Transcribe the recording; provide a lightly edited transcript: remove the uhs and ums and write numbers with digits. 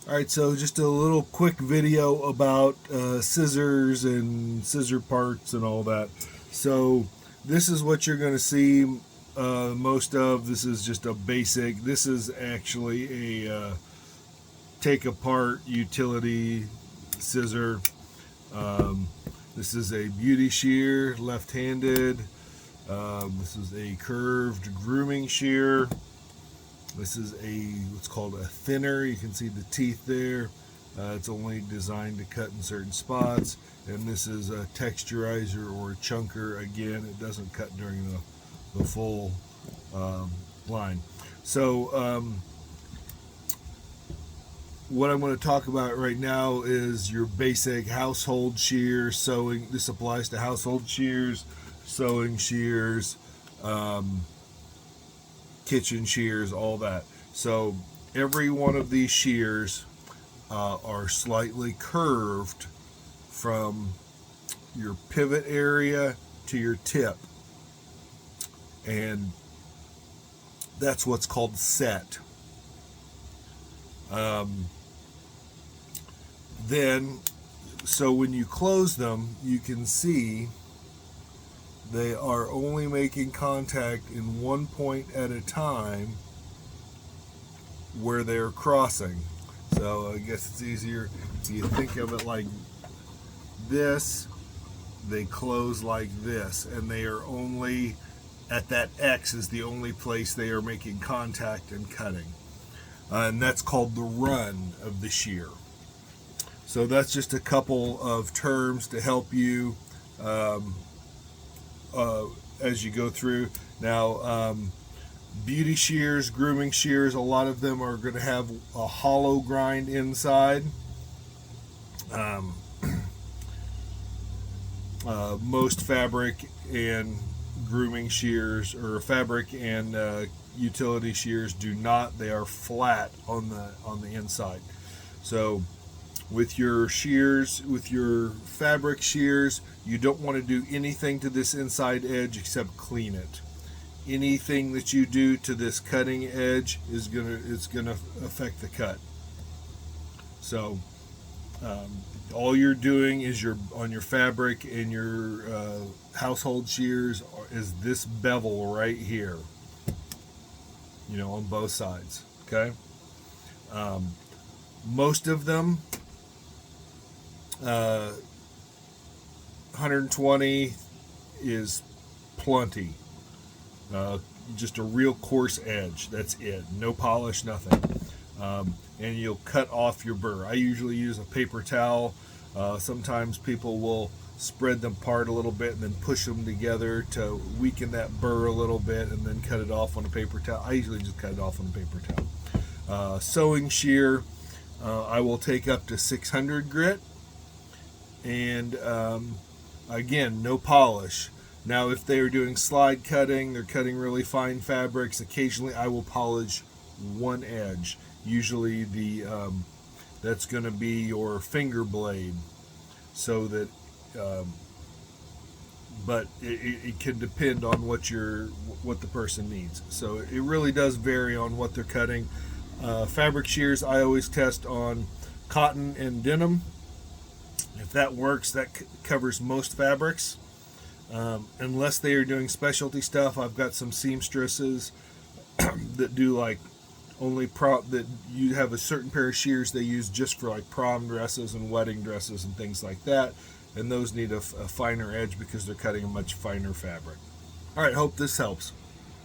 Alright, so just a little quick video about scissors and scissor parts and all that. So this is what you're going to see most of. This is just a basic. This is actually a take apart utility scissor. This is a beauty shear, left-handed. This is a curved grooming shear. This is what's called a thinner. You can see the teeth there. It's only designed to cut in certain spots. And this is a texturizer or a chunker. Again, it doesn't cut during the full line. So what I'm going to talk about right now is your basic household shears, sewing. This applies to household shears, sewing shears, kitchen shears, all that. So every one of these shears are slightly curved from your pivot area to your tip, and that's what's called set. Then, so when you close them, you can see they are only making contact in one point at a time where they're crossing. So I guess it's easier if you think of it like this. They close like this, and they are only at that X is the only place they are making contact and cutting. And that's called the run of the shear. So that's just a couple of terms to help you as you go through. Now, beauty shears, grooming shears, a lot of them are going to have a hollow grind inside. Most fabric and grooming shears, or fabric and utility shears, do not. They are flat on the inside. So with your shears, with your fabric shears, you don't want to do anything to this inside edge except clean it. Anything that you do to this cutting edge is gonna affect the cut. So all you're doing is on your fabric and your household shears is this bevel right here, on both sides. Okay. Most of them 120 is plenty. Just a real coarse edge. That's it. No polish, nothing. And you'll cut off your burr. I usually use a paper towel. Sometimes people will spread them apart a little bit and then push them together to weaken that burr a little bit and then cut it off on a paper towel. I usually just cut it off on a paper towel. Sewing shear, I will take up to 600 grit. And again, no polish. Now, if they are doing slide cutting, they're cutting really fine fabrics, occasionally I will polish one edge. Usually that's going to be your finger blade, so that but it can depend on what the person needs. So it really does vary on what they're cutting. Fabric shears I always test on cotton and denim. If that works, that covers most fabrics. Unless they are doing specialty stuff, I've got some seamstresses that do like that you have a certain pair of shears they use just for like prom dresses and wedding dresses and things like that, and those need a finer edge because they're cutting a much finer fabric. All right, hope this helps.